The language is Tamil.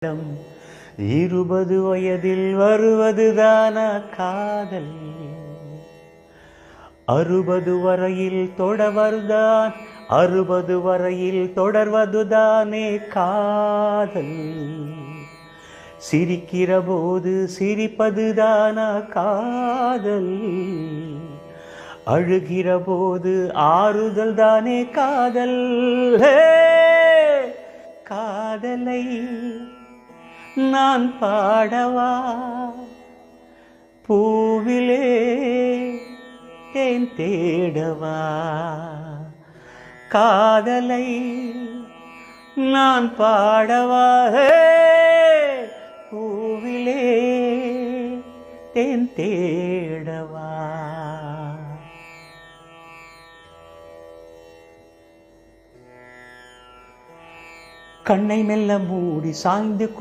20 வயதில் வருவதுதானா காதல்? 60 வரையில் தொடர்வதுதான் 60 வரையில் தொடர்வதுதானே காதல்? சிரிக்கிற போது சிரிப்பதுதானா காதல்? அழுகிற போது ஆறுதல் தானே காதல்? காதலை நான் பாடவா? பூவிலே தேன் தேடவா? காதலை நான் பாடவா? பூவிலே தேன் தேடவா? கண்ணை மெல்ல மூடி சாய்ந்து